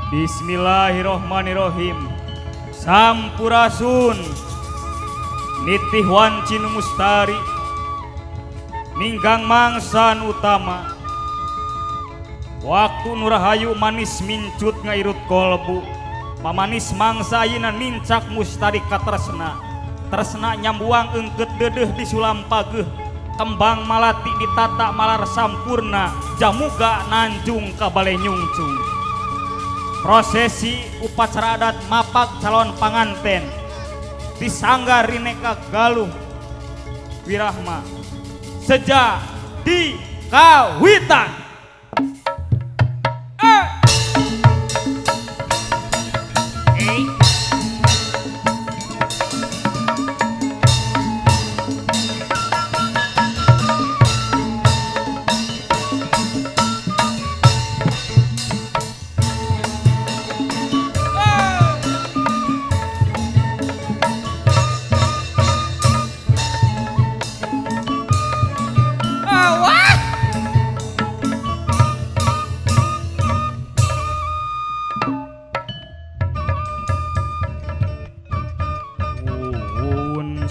Bismillahirrohmanirrohim. Sampurasun nitih wancin mustari ninggang mangsan utama waktu nurahayu manis mincut ngairut kolbu pamanis mangsa ayeuna nincak mustari katresna tresna nyambuang engket dedeh di sulam pageuh kembang malati ditata malar sampurna jamuga nanjung ka balai nyungcung. Prosesi upacara adat mapak calon panganten disangga rineka galuh wirahma seja di kawitan.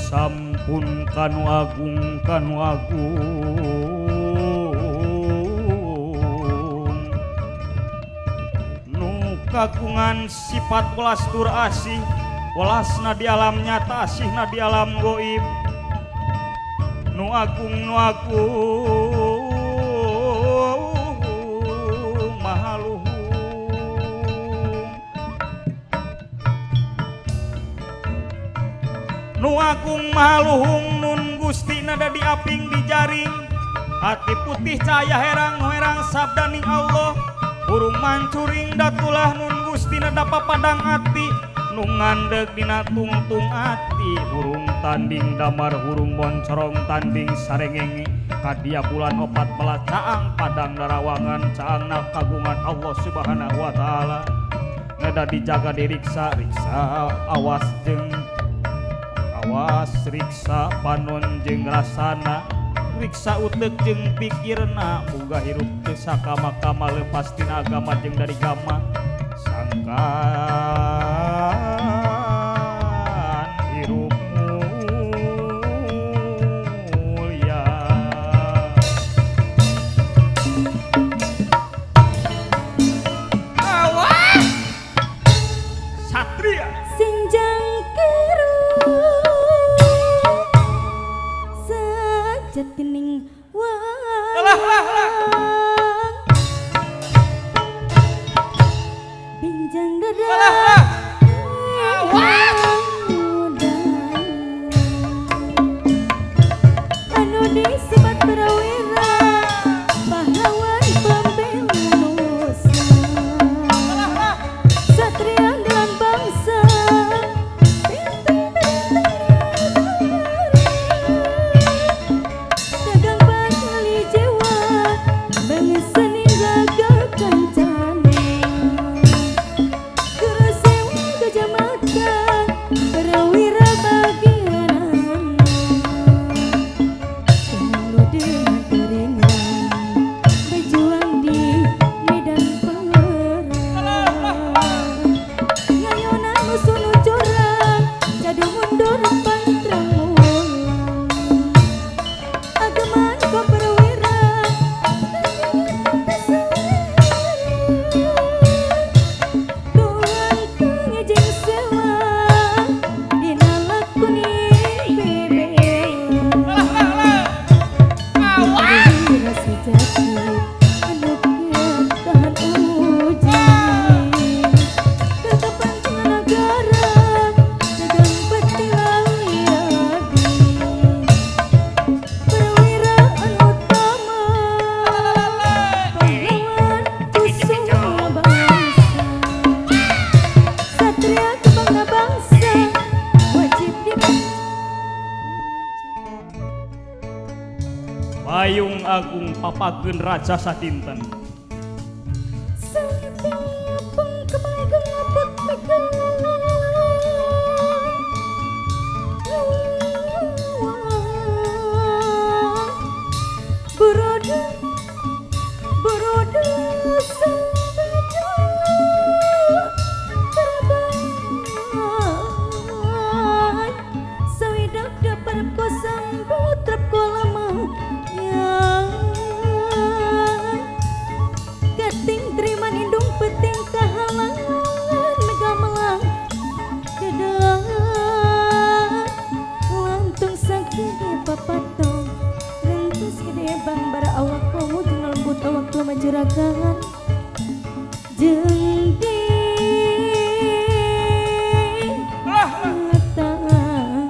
Sampun kanu agung nu kagungan sifat welas tur asih welasna di alam nyata asihna di alam goib nu agung mahaluhung nu agung mahaluhung nun Gusti nada di aping di jaring hati putih cahaya herang sabdaning Allah burung mancuring datulah nun Gusti nada papadang hati nu ngandeg dina tungtung hati burung tanding damar burung boncorong tanding sarengenge kadia bulan opat belas caang padang darawangan caangna kagungan Allah subhanahu wa ta'ala nada dijaga diriksa awas riksa panon jeung rasana riksa utek jeung pikirna muga hirup teu sakama-kama leupas tina agama jeung dari gama sangkan hirup mulia. Awas satria sinjang keru jatining binjang dada anu disebat prawira pahlawan pembela nusa satria andalan bangsa Payung agung papageun raja sadinten Beroda sampai juragan jeung di tangan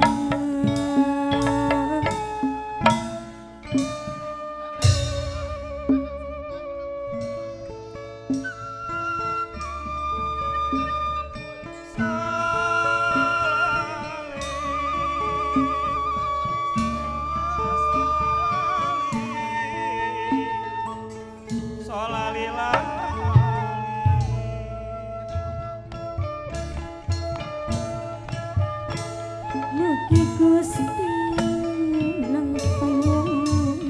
mugi Gusti nang payung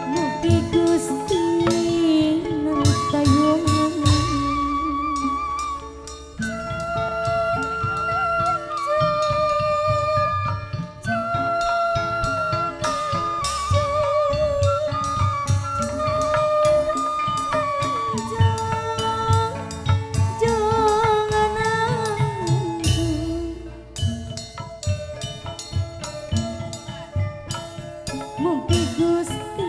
mugi Gusti nang payung mugi Gusti nang payung mugi Gusti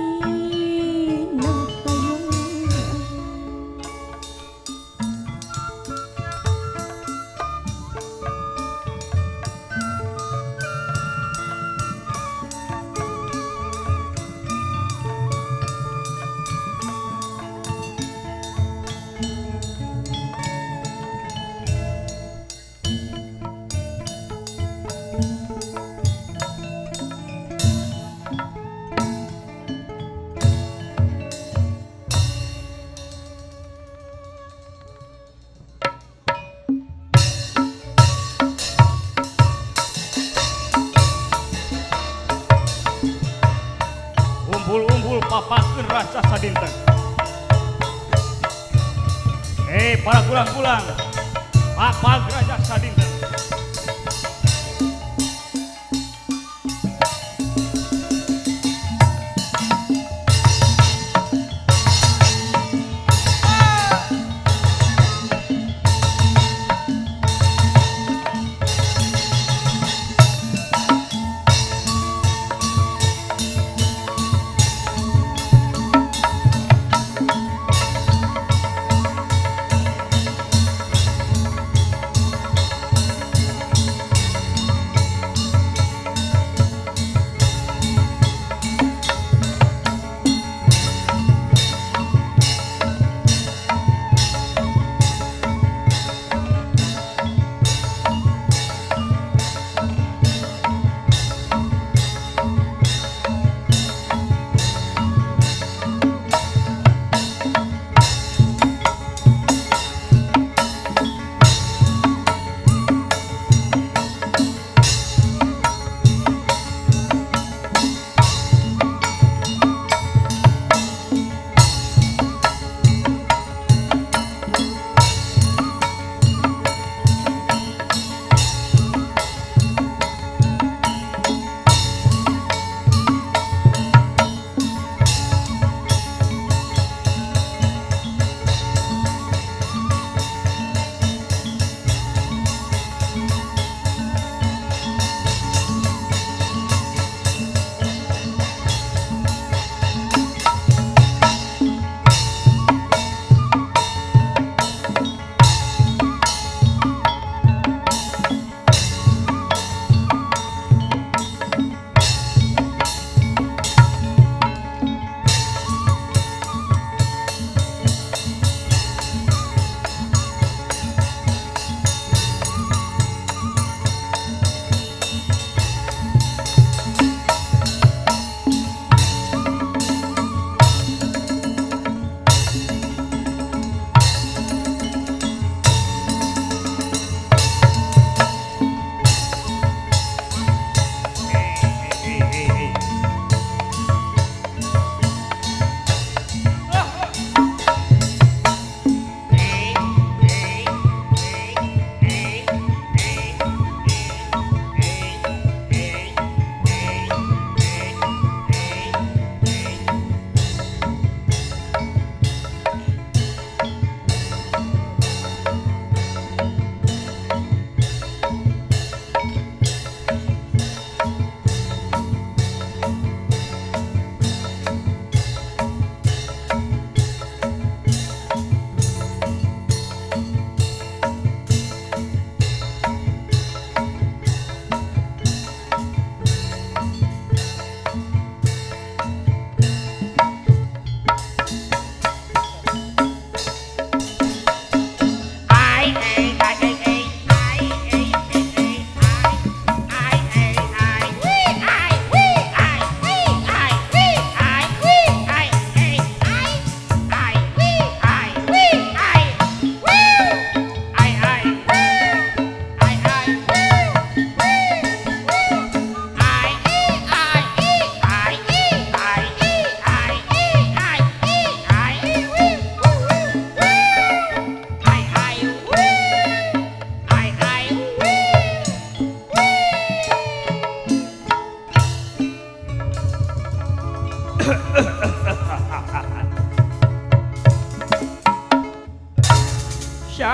nang payung umbul-umbul papakeun raca sadinten. Para gulang-gulang, papag raja sadinten.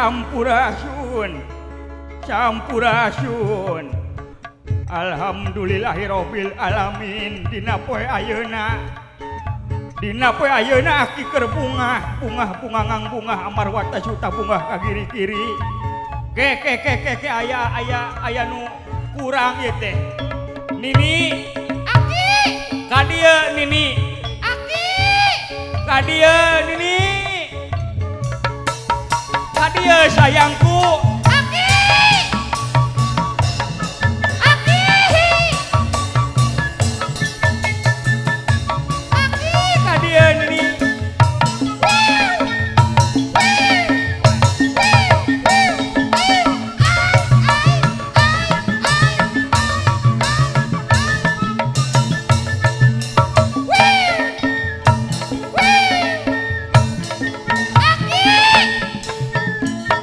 Sampurasun Sampurasun Alhamdulillahirabbil alamin dina poe ayeuna aki keur bunga ngang bunga amarwata juta bunga ka kiri-kiri ke aya nu kurang ieu teh Nini Aki ka dieu Nini Aki ka dieu Nini ka dieu sayangku Aki Aki Aki ka dieu Nini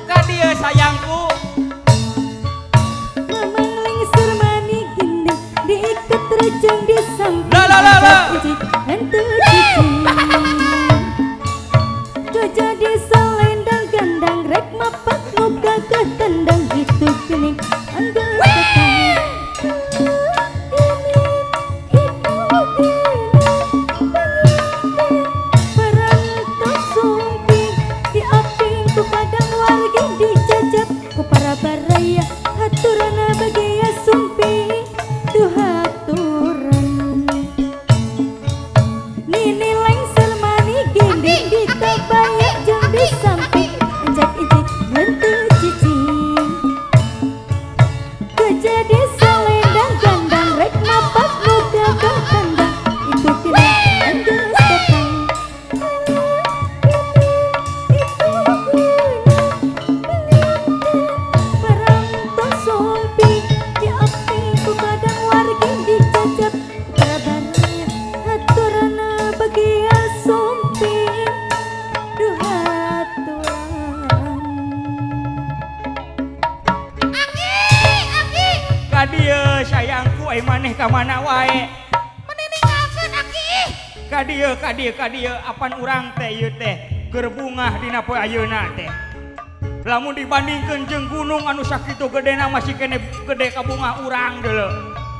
ka dieu sayangku Mamang lengser mani gini diikat rejang di samping La. hantu cici Gajah di selendang gandang rek mapak muka ke tendang itu gening angga Perantau sumping di aping ku padang wargi dijajab ku para baraya haturana bagia sumping duh haturan Nini lengser mani gending di tabayak jeng di samping anjak ijik hantu cici Gajah di selendang gandang rek mapak muka ke tendang itu kena angga sekang Perantau sumping di aping ku padang wargi dijajab para baraya haturana bagia sumping duh haturan Aki ka dieu sayangku ai maneh ka mana wae meninggalkeun Aki ka dieu apan urang teh ieu teh keur bungah dina poe ayeuna teh lamun dibandingkeun jeung gunung anu sakitu gedena masih kene gede ka bunga urang deuleu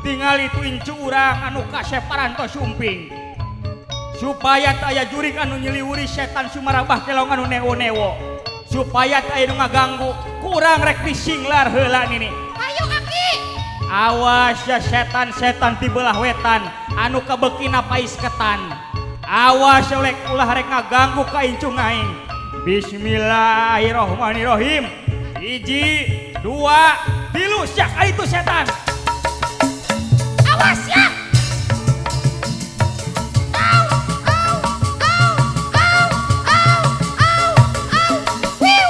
tingali tu incu urang anu kaseparan tos sumping supaya teu aya jurig anu nyeliwuri setan sumarabah kelong anu newo-newo supaya teu aya nu ngaganggu kurang rek disinglar heula Nini ayo Aki awas ya setan-setan ti belah wetan anu kabekina paisketan awas oleh ulah rek ngaganggu ka incung aing Bismillahirrahmanirrahim 1 2 3 syak itu setan awas ya au wiu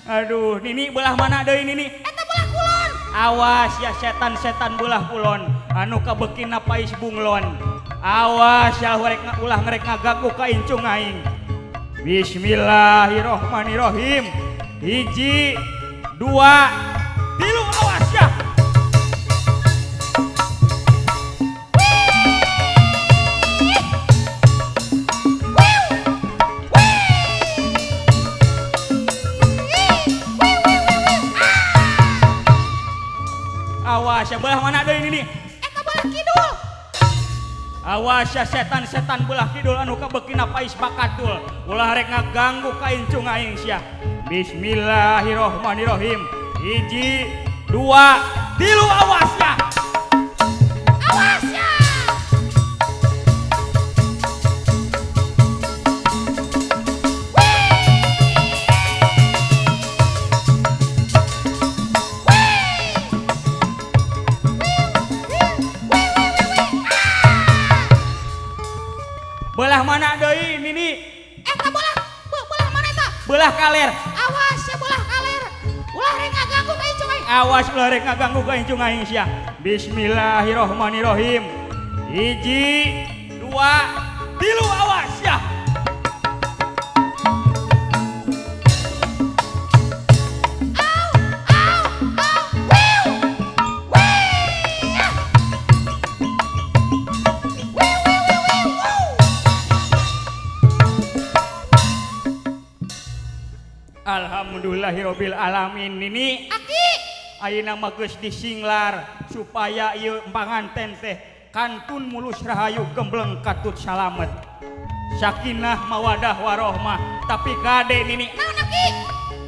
aduh Nini belah mana deui Nini eta belah kulon awas ya setan-setan belah kulon anu kabekina pais bunglon awas ya ulah ngerek ngaganggu ka incung aing Bismillahirrahmanirrahim 1 2 3 awas ya awas ya belah mana deui Nini eta belah kidul awas ya setan-setan belah kidul anu kabekina pais bakatul ulah rek ngaganggu ka incung aing sia Bismillahirrahmanirrahim 1 2 3 awas ya awas ya belah mana deui Nini eta belah mana eta belah kaler awas ya belah kaler ulah rek ngaganggu ka incung aing awas ulah rek ngaganggu ka incung aing sia Bismillahirrahmanirrahim 1 2 3 awas ya wiu Alhamdulillahirabbil alamin. Nini Aki. ayeuna mah geus disinglar supaya ieu panganten teh kantun mulus rahayu gembleng katut salamet. Sakinah mawadah warohmah. Tapi kade Nini, Naon Aki?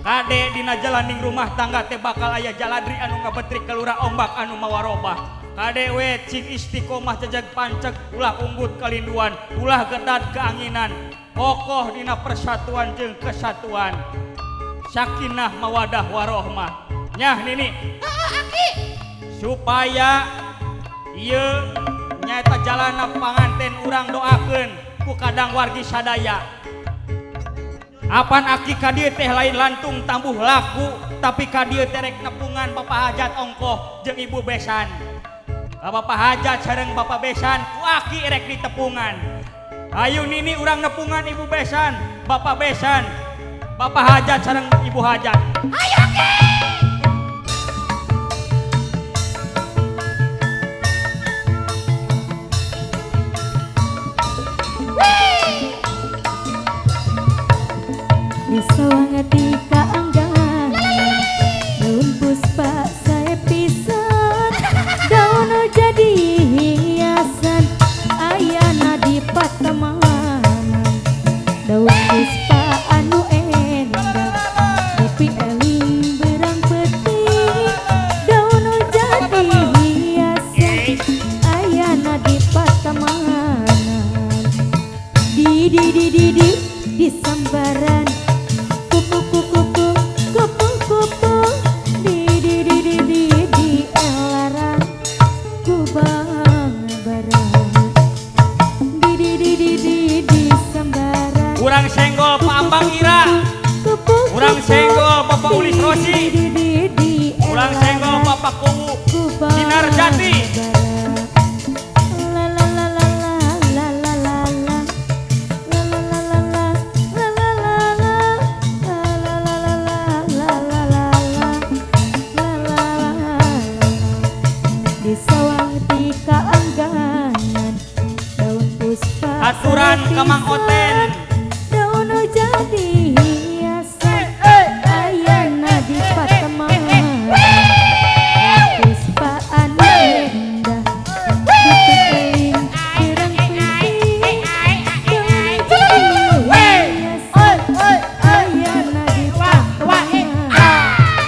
kade dina jalaning rumah tangga teh bakal aya jaladri anu ngabetrik kelura ombak anu mawarobah. Kade we cing istiqomah jajag panceg ulah unggut kalinduan, ulah gedat keanginan, kokoh dina persatuan jeung kesatuan. Sakinah mawadah warohmah. Nyah Nini, Heeh Aki. supaya ieu nyaeta jalana panganten urang doakeun ku kadang wargi sadaya. Apan Aki ka dieu teh lain lantung tambuh laku, tapi ka dieu teh rek nepungan Bapak Hajat ongkoh jeung Ibu Besan. Bapak Hajat sareng Bapak Besan ku Aki rek ditepungan. Ayo Nini urang nepungan Ibu Besan, Bapak Besan, Bapak Hajat sareng Ibu Hajat. Ayo Aki. Di sawang di kaanggan daun puspa saya pisan, daun jadi hiasan ayana di patamanan, daun puspa anu endah kopi eling berang peti, daun jadi hiasan ayana di patamanan, di sambaran kupu di elaran kubang barang di sambaran Urang senggol Pak Ambang Ira, urang senggol Bapak Ulis Rosi, urang senggol Bapak Kuwu Sinar Jati. Di sawang di kaangganan daun puspa Aturan ke Mang Oten. daun jadi hiasan ayana di patamanan, puspa anu indah dipelin pirang penting, daun jadi hiasan ayana di patamanan,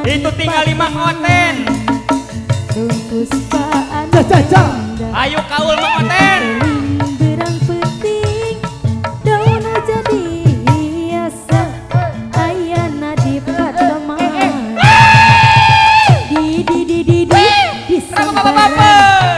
Itu tinggal Mang Oten. Ayo kaul Mang Oten. Berang penting daun jadi hiasan ayana di patamanan, di sambaran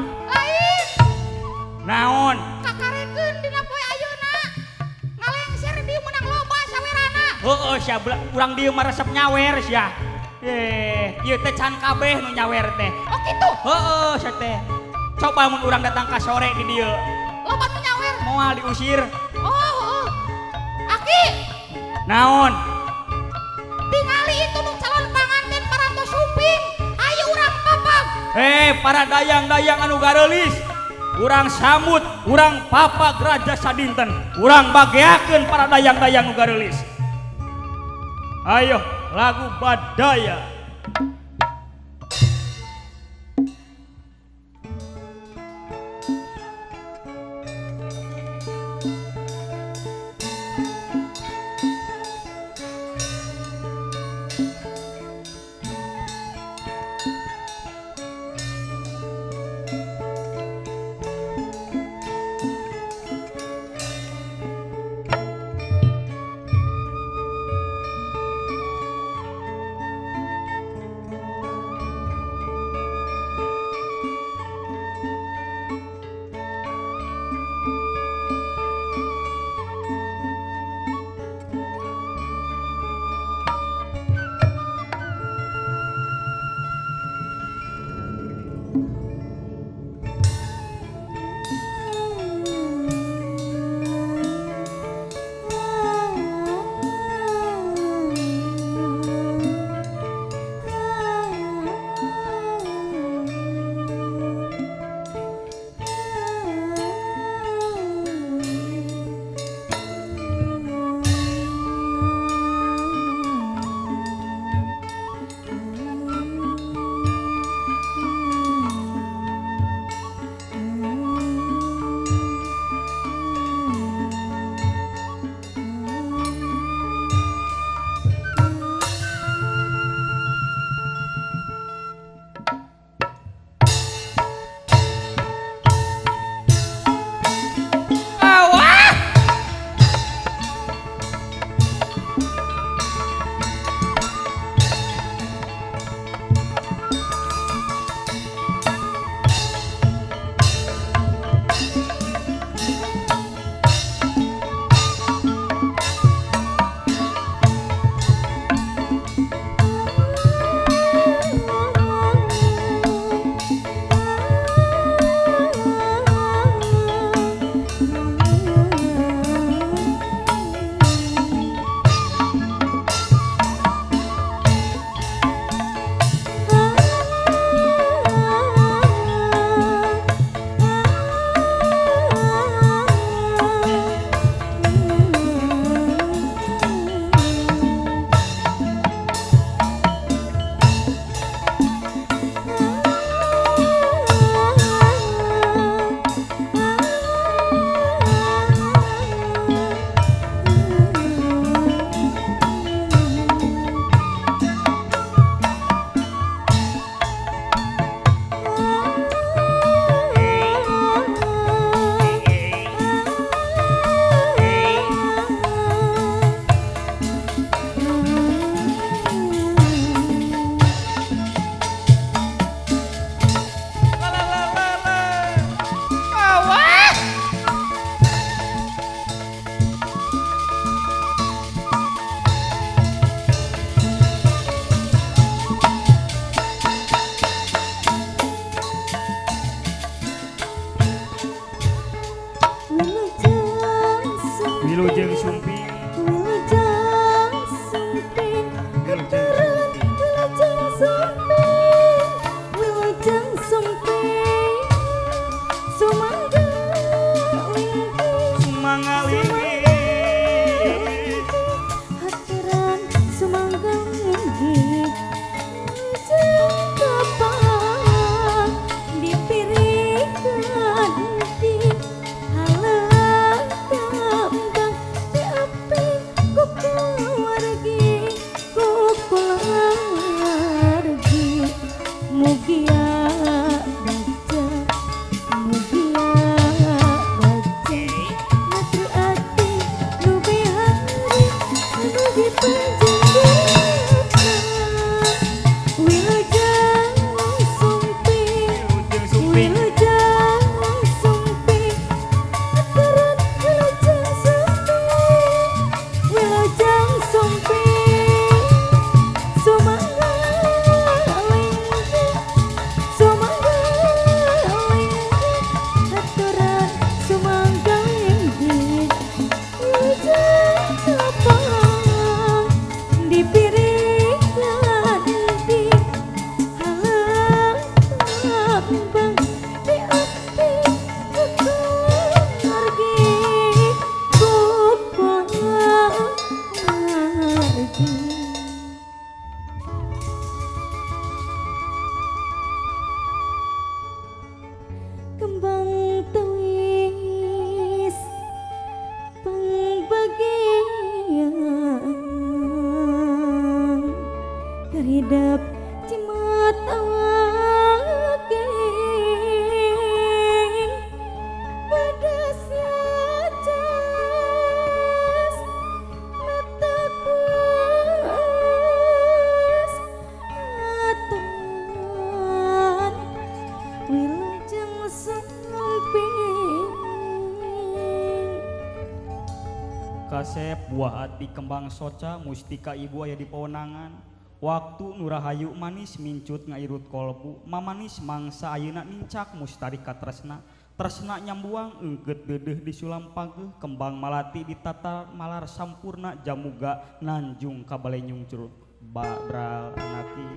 Lain Naon? kakarekeun dina poe ayeuna. Ngalengser di menang loba sawerana. Heeh, sia urang dieu mah resep nyawer sia. Ieu teh can kabeh nu nyawer teh. Oh kitu. Heeh, sia teh. Coba mun urang datang ka sore di dieu. Loba nu nyawer. Moal diusir. Oh. Aki, Naon? tingali itu nu calon panganten parantos suping. Ayo urang papam. Para dayang-dayang anu gareulis. Urang samut, urang papa geraja sadinten. Urang bageakeun para dayang-dayang nu gareulis. Ayo, lagu Badaya. Wilujeng Sumpi. Wilujeng Sumping, Wilujeng Sumping, Wilujeng Sumping, Sumangga Lingkih, Sumangga Lingkih, Hatiran Sumangga Lingkih, Wilujeng Kapal dipirikeun di halang tambang di kembang tuis pangbagian karidap cimat awake pedasnya jas mata kuas aton wilujeng samping Kasep buah hati kembang soca mustika ibu aya di pawenangan waktu nurahayu manis mincut ngairut kolbu mamanis mangsa ayeuna nincak mustarika tresna tresna nyambuang engkeut deudeuh di sulam pageuh kembang malati ditata malar sampurna jamuga nanjung ka balenyung curug badral anaki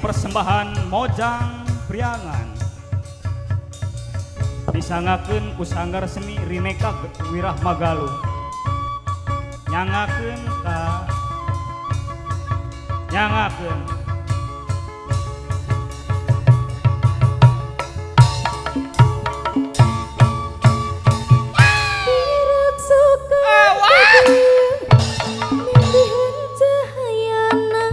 persembahan Mojang Priangan disangakeun ku Sanggar Seni Rineka Wirah Magaluh nyangakeun Direk suka Nindihan cahayana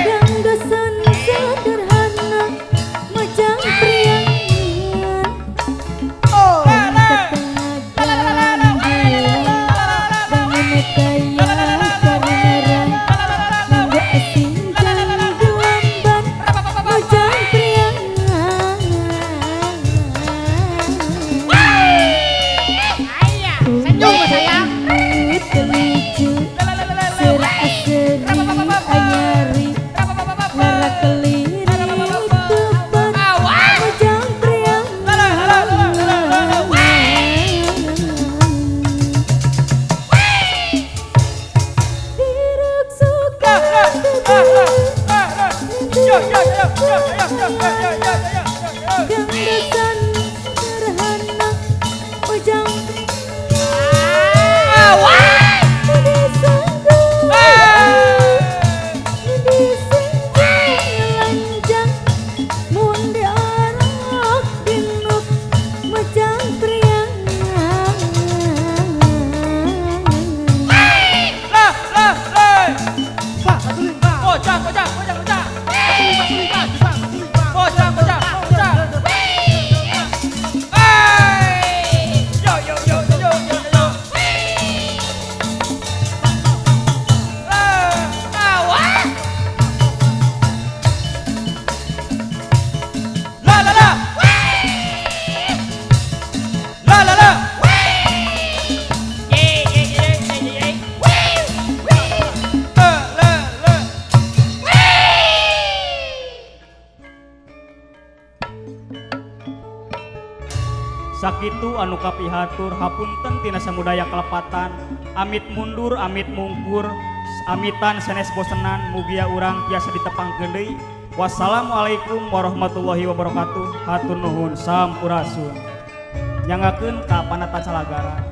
Ganggasan sederhana Mojang Priangan Senyum sayang. Ganggasan sederhana Mojang sakitu anu kapihatur hapunten tina samudaya kelepatan amit mundur amit mungkur amitan sanes bosenan mugia urang tiasa ditepangkeun deui. Wassalamualaikum warahmatullahi wabarakatuh. Hatur nuhun sampurasun nyangakeun ka Panata Salagara.